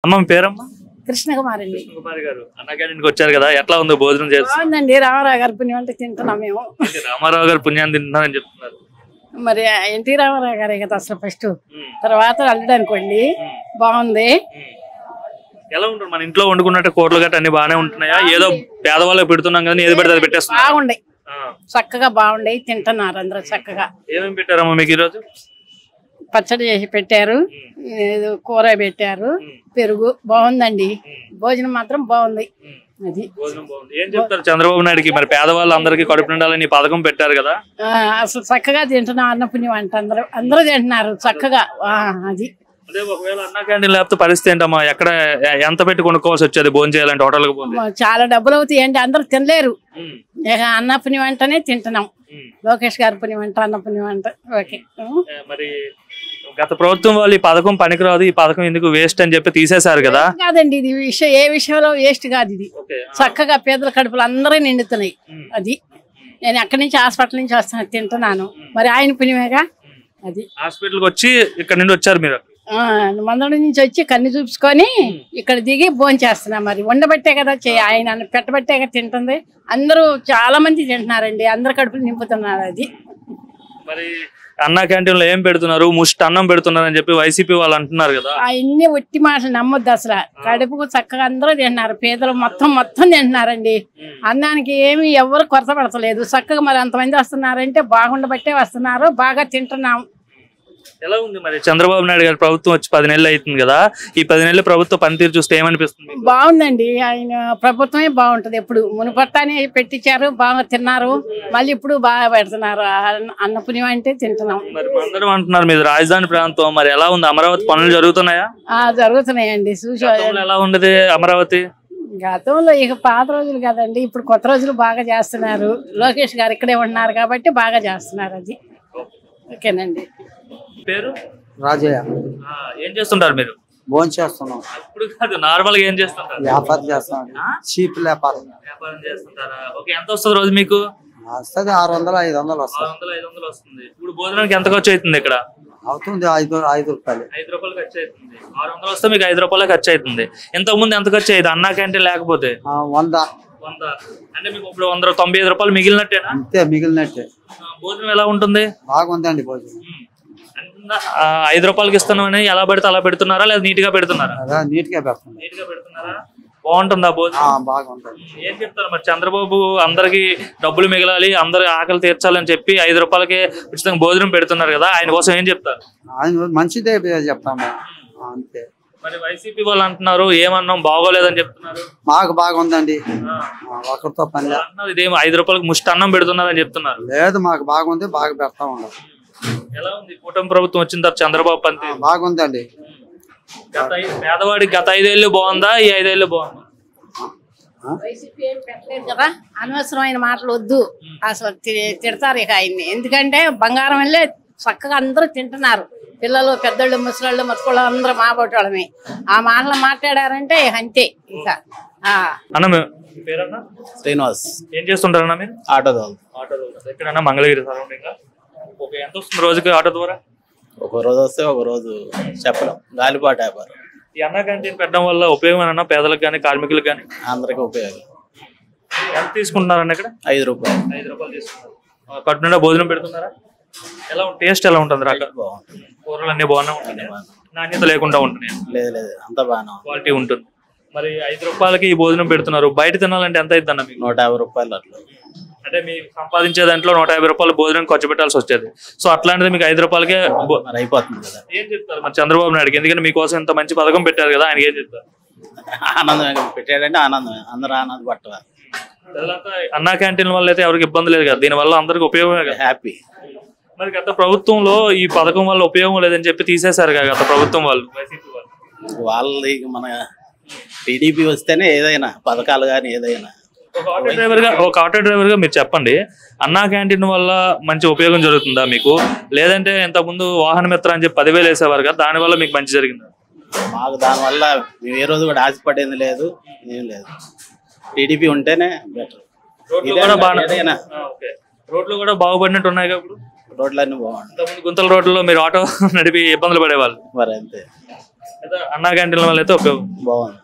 అమ్మ మీ పేరమ్మా? కృష్ణకుమారి అండి. కృష్ణకుమారి గారు అన్న క్యాంటీన్కి వచ్చారు కదా, ఎట్లా ఉంది భోజనం చేస్తారు? బాగుందండి. రామారావు గారి పుణ్యం అంటే తింటున్నాం మేము. రామారావు గారు పుణ్యాన్ని తింటున్నారని చెప్తున్నారు. మరి ఎన్టీ రామారావు గారే కదా అసలు ఫస్ట్, తర్వాత అల్లుడు అనుకోండి. బాగుంది. ఎలా ఉంటుంది మన ఇంట్లో వండుకున్నట్టు కూరలు గట్ట అన్ని బాగానే ఉంటున్నాయా? ఏదో పేదవాళ్ళకి పెడుతున్నాం కదా, ఏది పెడితే అది పెట్టేస్తున్నారు. బాగుండే, చక్కగా బాగుండే, తింటున్నారు అందరూ చక్కగా. ఏమేమి పెట్టారమ్మా మీకు ఈరోజు? పచ్చడి చేసి పెట్టారు, కూర పెట్టారు, పెరుగు. బాగుందండి. భోజనం మాత్రం బాగుంది. అది ఏం చెప్తారు చంద్రబాబు నాయుడుకి? మరి పేదవాళ్ళందరికీ కడుపు నిండాలని పథకం పెట్టారు కదా, అసలు చక్కగా తింటున్నాం. అన్నపుణ్యం అంట అందరూ తింటున్నారు చక్కగా. అది అదే ఒకవేళ అన్న క్యాంటీన్ లేకపోతే పరిస్థితి ఏంటమ్మా? ఎక్కడ ఎంత పెట్టి కొనుక్కోవాల్సి వచ్చేది భోజనం చేయాలంటే? హోటల్కి పోతే చాలా డబ్బులు అవుతాయి అండి, అందరూ తినలేరు. అన్న పుణ్యం అంటనే తింటున్నాం. లోకేష్ గారి పుణ్యం అంట, అన్న పుణ్యం అంట. ఓకే. మరి గత ప్రభుత్వం వాళ్ళు ఈ పథకం పనికిరాదు, ఈ పథకం ఎందుకు వేస్ట్ అని చెప్పి తీసేశారు కదా. కాదండి, ఇది విషయం ఏ విషయంలో వేస్ట్ కాదు. ఇది చక్కగా పేదల కడుపులు అందరూ నిండుతున్నాయి. అది నేను ఎక్కడి నుంచి హాస్పిటల్ నుంచి వస్తాను, తింటున్నాను. మరి ఆయన పుణ్యమేగా. అది హాస్పిటల్కి వచ్చి ఇక్కడ నుండి వచ్చారు మీరు? మందడం నుంచి వచ్చి కన్ను చూపించుకొని ఇక్కడ దిగి భోజనం చేస్తున్నా. మరి ఉండబట్టే కదా ఆయన పెట్టబట్టే కదా తింటుంది. అందరూ చాలా మంది తింటున్నారండి, అందరు కడుపులు నింపుతున్నారు. అది మరి అన్న క్యాంటీన్ లో ఏం పెడుతున్నారు? ముష్టి అన్నం పెడుతున్నారు అని చెప్పి వైసీపీ వాళ్ళు అంటున్నారు కదా. అన్ని ఒట్టి మాటలు నమ్మొద్దు అసలు. కడుపుకు చక్కగా అందరూ తింటున్నారు, పేదలు మొత్తం తింటున్నారండి. అన్నానికి ఏమి ఎవరు కొరత పడతలేదు. చక్కగా మరి అంతమంది వస్తున్నారంటే బాగుండబట్టే వస్తున్నారు, బాగా తింటున్నాం. ఎలా ఉంది మరి చంద్రబాబు నాయుడు గారి ప్రభుత్వం వచ్చి 10 నెలలు అవుతుంది కదా, ఈ 10 నెలల ప్రభుత్వ పనితీరు చూస్తే ఏమనిపిస్తుంది? బాగుందండి. ఆయన ప్రభుత్వమే బాగుంటది. ఎప్పుడు మునుపట్టానే పెట్టించారు, బాగా తిన్నారు. మళ్ళీ ఇప్పుడు బాగా పెడుతున్నారు. అన్న పుణ్యం అంటే తింటున్నాం. మరి అందరం అంటున్నారు మీది రాజధాని ప్రాంతం, మరి ఎలా ఉంది? అమరావతి పనులు జరుగుతున్నాయా? జరుగుతున్నాయండి. ఎలా ఉండదు అమరావతి? గతంలో ఇక పాత రోజులు కదండి, ఇప్పుడు కొత్త రోజులు బాగా చేస్తున్నారు. లోకేష్ గారు ఇక్కడే ఉన్నారు కాబట్టి బాగా చేస్తున్నారు. అది ఓకేనండి. పేరు రాజయ్య. ఏం చేస్తుంటారు మీరు? భోజనం చేస్తున్నాం. ఇప్పుడు కాదు, నార్మల్ గా ఏం చేస్తుంటారు? వ్యాపారం చేస్తాం. చీప్ వ్యాపారం చేస్తుంటారా? ఓకే. ఎంత వస్తుంది రోజు మీకు? వస్తుంది 600 500 వస్తుంది. 500 వస్తుంది. ఇప్పుడు భోజనానికి ఎంత ఖర్చు అవుతుంది ఇక్కడ? అవుతుంది 5 రూపాయలు. 5 రూపాయలు ఖర్చు అవుతుంది. 600 వస్తే మీకు 5 రూపాయలు ఖర్చు అవుతుంది. ఇంతకు ముందు ఎంత ఖర్చు అయ్యేది అన్నా క్యాంటీన్ లేకపోతే? 100 అంటే మీకు ఇప్పుడు 195 రూపాయలు మిగిలినట్టేనా? అంతే, మిగిలినట్టే. భోజనం ఎలా ఉంటుంది? బాగుందండి భోజనం. 5 రూపాయలకి ఇస్తున్నామని ఎలా పెడితే అలా పెడుతున్నారా, లేదా నీట్ గా పెడుతున్నారా? నీట్ గా పెడుతున్నారా? బాగుంటుందా భోజనం? బాగుంటుంది. ఏం చెప్తారు మరి? చంద్రబాబు అందరికి డబ్బులు మిగలాలి, అందరి ఆకలి తీర్చాలని చెప్పి 5 రూపాయలకి ఉచితంగా భోజనం పెడుతున్నారు కదా, ఆయన కోసం ఏం చెప్తారు? ఆయన మంచిదే చెప్తాము అంతే. మరి వైసీపీ వాళ్ళు అంటున్నారు ఏమన్నాం బాగోలేదని చెప్తున్నారు. మాకు బాగుందండి, ఒకరితో పని లేదు. ఇదేమో 5 రూపాయలకి ముష్టి అన్నం పెడుతున్నారని చెప్తున్నారు. లేదు, మాకు బాగుంది, బాగా పెడతా ఉన్నాం. ఎలా ఉంది కూటమి ప్రభుత్వం వచ్చిన తర్వాత చంద్రబాబు పని? బాగుందండి. పేదవాడికి గత 5 ఏళ్ళు బాగుందా, ఈ 5 ఏళ్ళు బాగుందా? వైసీపీ ఏం పెట్టలేదు కదా, అనవసరమైన మాటలు వద్దు. అసలు తిడతారు ఇక ఆయన్ని. ఎందుకంటే బంగారం వెళ్ళే చక్కగా అందరూ తింటున్నారు. పిల్లలు, పెద్దోళ్ళు, ముసలాళ్ళు, మతుకోళ్ళు అందరూ మాబోటోళ్ళమే. ఆ మాటలు మాట్లాడారంటే అంతే ఇక. శ్రీనివాస్. ఏం చేస్తుంటారన్నా మీరు? ఆటో ఎక్కడన్నా మంగళగిరి సరౌండింగ్. ఓకే. ఎంత వస్తుంది రోజుకి ఆటో ద్వారా? ఒక రోజు వస్తే ఒక రోజు చెప్పలేం, గాలిపాట వ్యాపారం. ఈ అన్న క్యాంటీన్ పెట్టడం వల్ల ఉపయోగం ఏమన్నా పేదలకు కానీ కార్మికులకు కానీ? అందరికి ఉపయోగం. ఎంత తీసుకుంటున్నారన్న ఇక్కడ? 5 రూపాయలు. 5 రూపాయలు తీసుకున్నారు. కట్టు నిండా భోజనం పెడుతున్నారా? ఎలా టేస్ట్ ఎలా ఉంటుంది? బాగుంటుంది. కూరలు అన్ని బాగానే ఉంటాయి, నాణ్యత లేకుండా ఉంటుంది? లేదు, అంత బాగా క్వాలిటీ ఉంటుంది. మరి 5 రూపాయలకి ఈ భోజనం పెడుతున్నారు. బయట తినాలంటే ఎంత అవుతుంది అన్న మీకు? 150 రూపాయలు అట్లా. అంటే మీకు సంపాదించే దాంట్లో 150 రూపాయలు భోజనం ఖర్చు పెట్టాల్సి వచ్చేది. సో అట్లాంటిది మీకు 5 రూపాయలకే అయిపోతుంది కదా. ఏం చెప్తారు మరి చంద్రబాబు నాయుడుకి? ఎందుకంటే మీకోసం ఇంత మంచి పథకం పెట్టారు కదా, ఆయన ఏం చెప్తారు? ఆనందం పెట్టాడంటే ఆనందమే, అందరూ ఆనంద పట్టవాలి. అన్నా క్యాంటీన్ వల్ల అయితే ఎవరికి ఇబ్బంది లేదు కదా, దీని వల్ల అందరికి ఉపయోగమే కదా. హ్యాపీ. మరి గత ప్రభుత్వంలో ఈ పథకం వల్ల ఉపయోగం లేదని చెప్పి తీసేశారు కదా గత ప్రభుత్వం వాళ్ళు, వైసీపీ వాళ్ళది. మన టీడీపీ వస్తేనే ఏదైనా పథకాలు కానీ ఏదైనా. ఒక ఆటో డ్రైవర్ గా మీరు చెప్పండి, అన్నా క్యాంటీన్ వల్ల మంచి ఉపయోగం జరుగుతుందా మీకు? లేదంటే ఇంతకుముందు వాహన మిత్ర అని చెప్పి 10,000 వేసేవారు కదా, దాని వల్ల మీకు మంచి జరిగిందా? మాకు దానివల్ల మేము ఏ రోజు కూడా ఆశపడేది లేదు, ఏం లేదు. టీడీపీ ఉంటేనే బెటర్. రోడ్లు కూడా బాగుపడినట్టు ఉన్నాయి కదా ఇప్పుడు? రోడ్లన్నీ బాగుంటాయి. గుంతల రోడ్లలో మీరు ఆటో నడిపి ఇబ్బందులు పడేవాళ్ళు మరి అంతే. అన్నా క్యాంటీన్ల వల్ల అయితే ఉపయోగం బాగుంది.